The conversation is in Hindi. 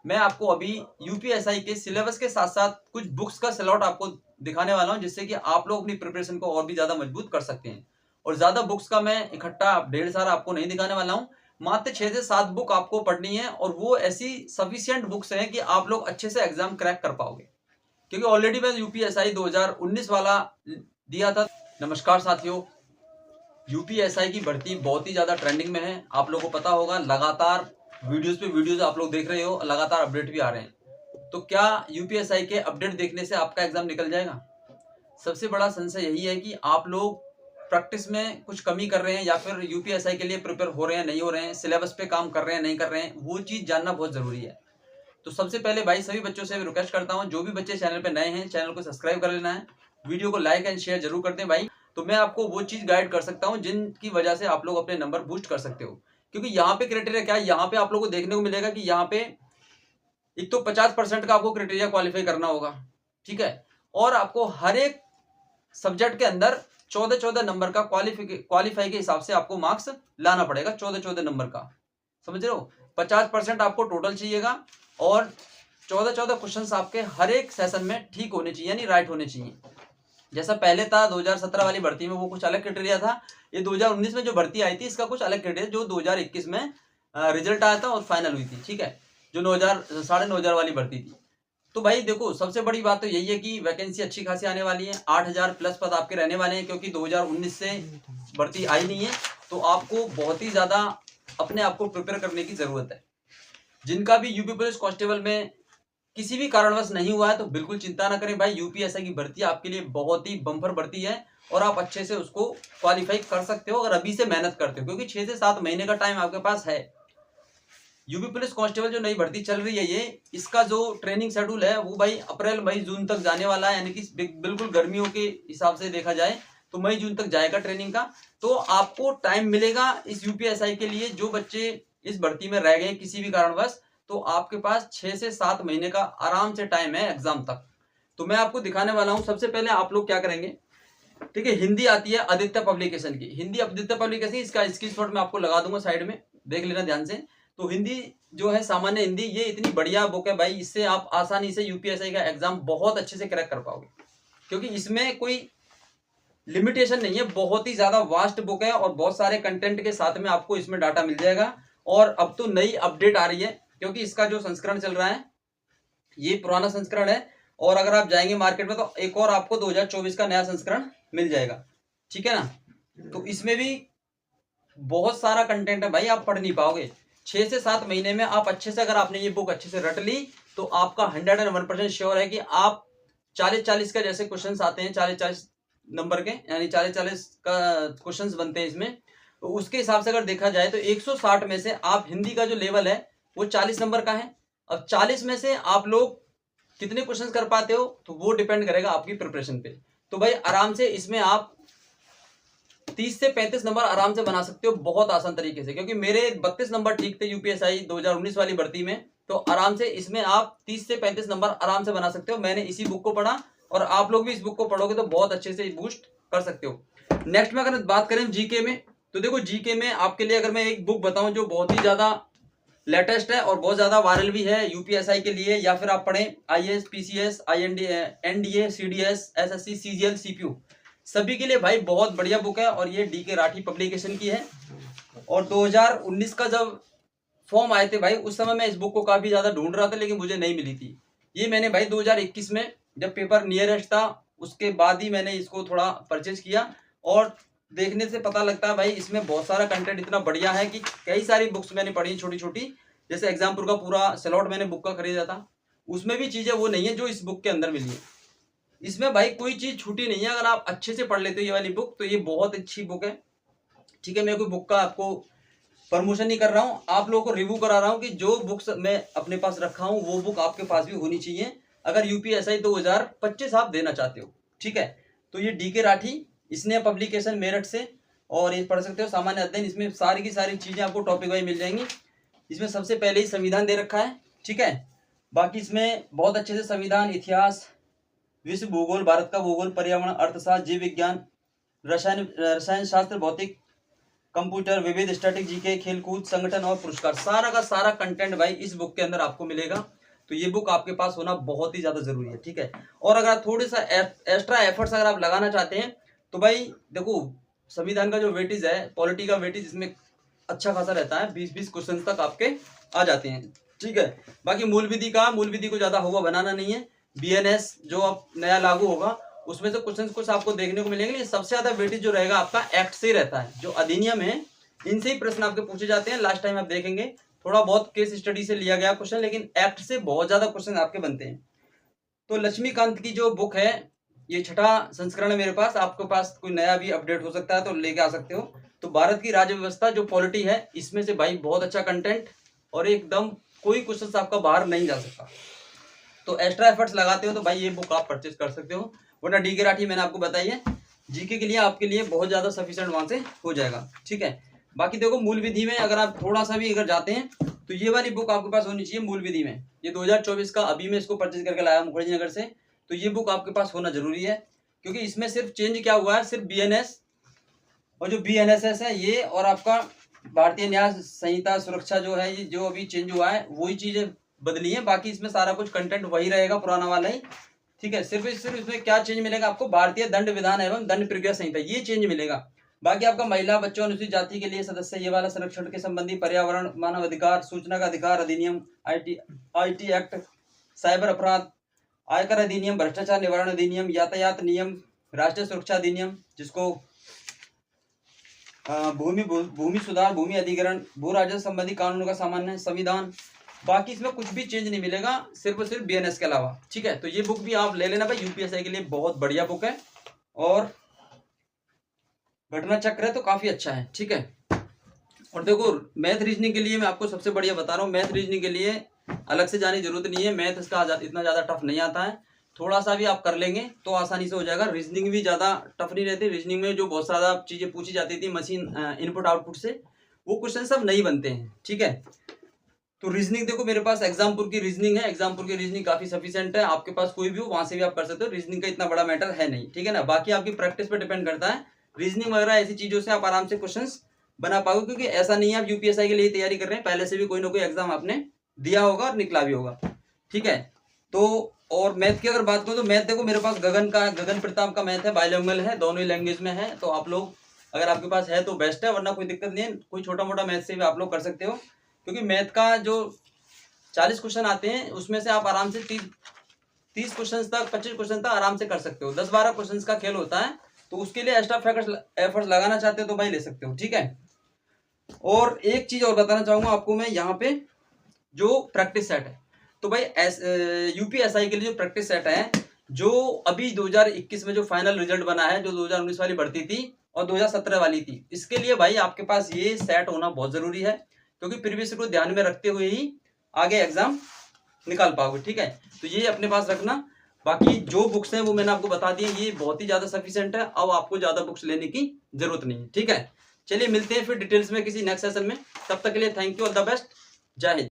मैं आपको अभी यूपीएसआई के सिलेबस के साथ साथ कुछ बुक्स का स्लॉट आपको दिखाने वाला हूं, जिससे कि आप लोग अपनी प्रिपरेशन को और भी ज्यादा मजबूत कर सकते हैं। और ज्यादा बुक्स का मैं इकट्ठा ढेर सारा आपको नहीं दिखाने वाला हूं, मात्र 6 से 7 बुक आपको पढ़नी है, और वो ऐसी सफिशियंट बुक्स हैं कि आप लोग अच्छे से एग्जाम क्रैक कर पाओगे, क्योंकि ऑलरेडी मैं यूपीएसआई 2019 वाला दिया था। नमस्कार साथियों, यूपीएसआई की भर्ती बहुत ही ज्यादा ट्रेंडिंग में है। आप लोगों को पता होगा, लगातार वीडियोस पे वीडियोस आप लोग देख रहे हो, लगातार अपडेट भी आ रहे हैं। तो क्या यूपीएसआई के अपडेट देखने से आपका एग्जाम निकल जाएगा? सबसे बड़ा संशय यही है कि आप लोग प्रैक्टिस में कुछ कमी कर रहे हैं, या फिर यूपीएसआई के लिए प्रिपेयर हो रहे हैं नहीं हो रहे हैं, सिलेबस पे काम कर रहे हैं नहीं कर रहे हैं, वो चीज जानना बहुत जरूरी है। तो सबसे पहले भाई सभी बच्चों से रिक्वेस्ट करता हूं, जो भी बच्चे चैनल पे नए हैं, चैनल को सब्सक्राइब कर लेना है, वीडियो को लाइक एंड शेयर जरूर करते हैं भाई। तो मैं आपको वो चीज गाइड कर सकता हूं जिनकी वजह से आप लोग अपने नंबर बूस्ट कर सकते हो। क्योंकि यहाँ पे क्राइटेरिया क्या है, यहाँ पे आप लोगों को देखने को मिलेगा कि यहाँ पे एक तो 50% का आपको क्राइटेरिया क्वालिफाई करना होगा, ठीक है, और आपको हर एक सब्जेक्ट के अंदर 14-14 नंबर का क्वालिफाई के हिसाब से आपको मार्क्स लाना पड़ेगा, 14-14 नंबर का, समझ रहे हो। 50% आपको टोटल चाहिएगा, और 14-14 क्वेश्चन आपके हर एक सेशन में ठीक होने चाहिए, यानी राइट होने चाहिए। जैसा पहले था 2017 वाली भर्ती में, वो कुछ अलग क्राइटेरिया था। ये 2019 में जो भर्ती आई थी, इसका कुछ अलग क्राइटेरिया, जो 2021 में रिजल्ट आया था और फाइनल हुई थी, ठीक है, जो 9,000 वाली भर्ती थी। तो भाई देखो, सबसे बड़ी बात तो यही है कि वैकेंसी अच्छी खासी आने वाली है, 8,000 प्लस पद आपके रहने वाले हैं, क्योंकि 2019 से भर्ती आई नहीं है। तो आपको बहुत ही ज्यादा अपने आप को प्रिपेयर करने की जरूरत है। जिनका भी यूपी पुलिस कांस्टेबल में किसी भी कारणवश नहीं हुआ है, तो बिल्कुल चिंता ना करें भाई, यूपीएसआई की भर्ती आपके लिए बहुत ही बम्पर भर्ती है, और आप अच्छे से उसको क्वालिफाई कर सकते हो अगर अभी से मेहनत करते हो, क्योंकि 6 से 7 महीने का टाइम आपके पास है। यूपी पुलिस कांस्टेबल जो नई भर्ती चल रही है, ये इसका जो ट्रेनिंग शेड्यूल है वो भाई अप्रैल मई जून तक जाने वाला है, यानी कि बिल्कुल गर्मियों के हिसाब से देखा जाए तो मई जून तक जाएगा ट्रेनिंग का। तो आपको टाइम मिलेगा इस यूपीएसआई के लिए। जो बच्चे इस भर्ती में रह गए किसी भी कारणवश, तो आपके पास 6 से 7 महीने का आराम से टाइम है एग्जाम तक। तो मैं आपको दिखाने वाला हूं। सबसे पहले आप लोग क्या करेंगे, ठीक है, हिंदी आती है आदित्य पब्लिकेशन की, हिंदी आदित्य पब्लिकेशन, इसका स्क्रीनशॉट मैं आपको लगा दूंगा साइड में, देख लेना ध्यान से। तो हिंदी जो है, सामान्य हिंदी, ये इतनी बढ़िया बुक है भाई, इससे आप आसानी से यूपीएसआई का एग्जाम बहुत अच्छे से क्रैक कर पाओगे, क्योंकि इसमें कोई लिमिटेशन नहीं है, बहुत ही ज्यादा वास्ट बुक है, और बहुत सारे कंटेंट के साथ में आपको इसमें डाटा मिल जाएगा। और अब तो नई अपडेट आ रही है, क्योंकि इसका जो संस्करण चल रहा है ये पुराना संस्करण है, और अगर आप जाएंगे मार्केट में तो एक और आपको 2024 का नया संस्करण मिल जाएगा, ठीक है ना। तो इसमें भी बहुत सारा कंटेंट है भाई, आप पढ़ नहीं पाओगे। 6 से 7 महीने में आप अच्छे से, अगर आपने ये बुक अच्छे से रट ली, तो आपका 101% श्योर है कि आप 40-40 का जैसे क्वेश्चन आते हैं, 40-40 नंबर के, यानी 40-40 का क्वेश्चन बनते हैं इसमें, तो उसके हिसाब से अगर देखा जाए तो 160 में से आप हिंदी का जो लेवल है वो 40 नंबर का है। अब 40 में से आप लोग कितने क्वेश्चन कर पाते हो, तो वो डिपेंड करेगा आपकी प्रिपरेशन पे। तो भाई आराम से इसमें आप 30 से 35 नंबर आराम से बना सकते हो, बहुत आसान तरीके से, क्योंकि मेरे 32 नंबर ठीक थे यूपीएसआई 2019 वाली भर्ती में। तो आराम से इसमें आप 30 से 35 नंबर आराम से बना सकते हो। मैंने इसी बुक को पढ़ा, और आप लोग भी इस बुक को पढ़ोगे तो बहुत अच्छे से बूस्ट कर सकते हो। नेक्स्ट में अगर बात करें जीके में, तो देखो जीके में आपके लिए अगर मैं एक बुक बताऊं जो बहुत ही ज्यादा लेटेस्ट है और बहुत ज्यादा वायरल भी है यूपीएसआई के लिए, या फिर आप पढ़ें IAS, PCS, NDA, CDS, SSC, CGL, CPU, सभी के लिए भाई बहुत बढ़िया बुक है, और ये डीके राठी पब्लिकेशन की है। और 2019 का जब फॉर्म आए थे भाई, उस समय मैं इस बुक को काफी ज्यादा ढूंढ रहा था, लेकिन मुझे नहीं मिली थी। ये मैंने भाई 2021 में जब पेपर नियरेस्ट था, उसके बाद ही मैंने इसको थोड़ा परचेज किया, और देखने से पता लगता है भाई इसमें बहुत सारा कंटेंट इतना बढ़िया है कि कई सारी बुक्स मैंने पढ़ी छोटी छोटी, जैसे एग्जामपुर का पूरा स्लॉट मैंने बुक का खरीदा था, उसमें भी चीजें वो नहीं है जो इस बुक के अंदर मिली है। इसमें भाई कोई चीज छूटी नहीं है, अगर आप अच्छे से पढ़ लेते हो ये वाली बुक, तो ये बहुत अच्छी बुक है, ठीक है। मैं कोई बुक का आपको प्रमोशन नहीं कर रहा हूँ, आप लोगों को रिव्यू करा रहा हूँ कि जो बुक्स मैं अपने पास रखा हूँ वो बुक आपके पास भी होनी चाहिए, अगर यूपीएसआई 2025 आप देना चाहते हो, ठीक है। तो ये डीके राठी, इसने पब्लिकेशन मेरठ से, और ये पढ़ सकते हो सामान्य अध्ययन, इसमें सारी की सारी चीजें आपको टॉपिक वाइज मिल जाएंगी। इसमें सबसे पहले ही संविधान दे रखा है, ठीक है। बाकी इसमें बहुत अच्छे से संविधान, इतिहास, विश्व भूगोल, भारत का भूगोल, पर्यावरण, अर्थशास्त्र, जीव विज्ञान, रसायन शास्त्र, भौतिक कंप्यूटर, विविध, स्टैटिक जीके, खेलकूद, संगठन और पुरस्कार, सारा का सारा कंटेंट भाई इस बुक के अंदर आपको मिलेगा। तो ये बुक आपके पास होना बहुत ही ज्यादा जरूरी है, ठीक है। और अगर थोड़ी सा एक्स्ट्रा एफर्ट्स अगर आप लगाना चाहते हैं तो भाई देखो, संविधान का जो वेटेज है, पॉलिटी का वेटेज इसमें अच्छा खासा रहता है, 20-20 क्वेश्चन तक आपके आ जाते हैं, ठीक है। बाकी मूल विधि को ज्यादा होगा बनाना नहीं है। बीएनएस जो अब नया लागू होगा उसमें से क्वेश्चन कुछ आपको देखने को मिलेंगे, लेकिन सबसे ज्यादा वेटेज जो रहेगा आपका एक्ट से ही रहता है, जो अधिनियम है इनसे ही प्रश्न आपके पूछे जाते हैं। लास्ट टाइम आप देखेंगे थोड़ा बहुत केस स्टडी से लिया गया क्वेश्चन, लेकिन एक्ट से बहुत ज्यादा क्वेश्चन आपके बनते हैं। तो लक्ष्मीकांत की जो बुक है ये 6ठा संस्करण है मेरे पास, आपके पास कोई नया भी अपडेट हो सकता है तो लेके आ सकते हो। तो भारत की राज्य व्यवस्था जो पॉलिटी है इसमें से भाई बहुत अच्छा कंटेंट, और एकदम कोई क्वेश्चन आपका बाहर नहीं जा सकता। तो एक्स्ट्रा एफर्ट्स लगाते हो तो भाई ये बुक आप परचेज कर सकते हो, वरना डी के राठी मैंने आपको बताई है, जीके के लिए आपके लिए बहुत ज्यादा सफिशिएंट वहां से हो जाएगा, ठीक है। बाकी देखो मूल विधि में अगर आप थोड़ा सा भी अगर जाते हैं तो ये वाली बुक आपके पास होनी चाहिए मूल विधि में। ये 2024 का अभी मैं इसको परचेज करके लाया मुखर्जी नगर से, तो ये बुक आपके पास होना जरूरी है, क्योंकि इसमें सिर्फ चेंज क्या हुआ है, सिर्फ बीएनएस और जो बीएनएसएस है ये, और आपका भारतीय न्याय संहिता सुरक्षा जो है ये जो अभी चेंज हुआ है वही चीजें बदली है। बाकी इसमें सारा कुछ कंटेंट वही रहेगा पुराना वाला ही, ठीक है। सिर्फ इसमें क्या चेंज मिलेगा आपको, भारतीय दंड विधान एवं दंड प्रक्रिया संहिता ये चेंज मिलेगा। बाकी आपका महिला, बच्चों, अनुसूचित जाति के लिए सदस्य ये वाला संरक्षण के संबंधी, पर्यावरण, मानव अधिकार, सूचना का अधिकार अधिनियम, आईटी एक्ट, साइबर अपराध, आयकर अधिनियम, भ्रष्टाचार निवारण अधिनियम, यातायात नियम, राष्ट्रीय सुरक्षा अधिनियम जिसको भूमि सुधार, भूमि अधिग्रहण, भू राजस्व संबंधी कानूनों का सामान्य संविधान। बाकी इसमें कुछ भी चेंज नहीं मिलेगा, सिर्फ और सिर्फ बीएनएस के अलावा, ठीक है। तो ये बुक भी आप ले लेना भाई, यूपीएससी के लिए बहुत बढ़िया बुक है, और घटना चक्र है तो काफी अच्छा है, ठीक है। और देखो मैथ रीजनिंग के लिए मैं आपको सबसे बढ़िया बता रहा हूँ, मैथ रीजनिंग के लिए अलग से जाने की जरूरत नहीं है, मैथ इसका इतना ज्यादा टफ नहीं आता है, थोड़ा सा भी आप कर लेंगे तो आसानी से हो जाएगा। रीजनिंग भी ज्यादा टफ नहीं रहती, रीजनिंग में जो बहुत सारा चीजें पूछी जाती थी मशीन इनपुट आउटपुट से, वो क्वेश्चन सब नहीं बनते हैं, ठीक है। तो रीजनिंग देखो मेरे पास एग्जामपुर की रीजनिंग है, एग्जामपुर की रीजनिंग काफी सफिशिएंट है, आपके पास कोई भी हो वहां से भी आप कर सकते हो, रीजनिंग का इतना बड़ा मैटर है नहीं, ठीक है ना। बाकी आपकी प्रैक्टिस पे डिपेंड करता है, रीजनिंग वगैरह ऐसी चीजों से आप आराम से क्वेश्चंस बना पाओगे, क्योंकि ऐसा नहीं है आप यूपीएससी के लिए तैयारी कर रहे हैं, पहले से भी कोई ना कोई एग्जाम आपने दिया होगा और निकला भी होगा, ठीक है। तो और मैथ की अगर बात करूं तो मैथ देखो मेरे पास गगन प्रताप का मैथ है, बायलिंगुअल है, दोनों ही लैंग्वेज में है, तो आप लोग अगर आपके पास है तो बेस्ट है, वरना कोई दिक्कत नहीं है, कोई छोटा मोटा मैथ से भी आप लोग कर सकते हो, क्योंकि मैथ का जो 40 क्वेश्चन आते हैं उसमें से आप आराम से 30 क्वेश्चन तक, 25 क्वेश्चन तक आराम से कर सकते हो, 10-12 क्वेश्चन का खेल होता है, तो उसके लिए एक्स्ट्रा एफर्ट्स लगाना चाहते हो तो भाई ले सकते हो, ठीक है। और एक चीज और बताना चाहूंगा आपको मैं यहाँ पे, जो प्रैक्टिस सेट है, तो भाई यूपीएसआई के लिए जो प्रैक्टिस सेट है, जो अभी 2021 में जो फाइनल रिजल्ट बना है, जो 2019 वाली भर्ती थी और 2017 वाली थी, इसके लिए भाई आपके पास ये सेट होना बहुत जरूरी है, क्योंकि प्रीवियस को ध्यान में रखते हुए ही आगे एग्जाम निकाल पाओगे, ठीक है। तो ये अपने पास रखना। बाकी जो बुक्स हैं वो मैंने आपको बता दी, ये बहुत ही ज्यादा सफिशिएंट है, अब आपको ज्यादा बुक्स लेने की जरूरत नहीं है, ठीक है। चलिए मिलते हैं फिर डिटेल्स में किसी नेक्स्ट सेशन में, तब तक के लिए thank you, all the best, जय हिंद।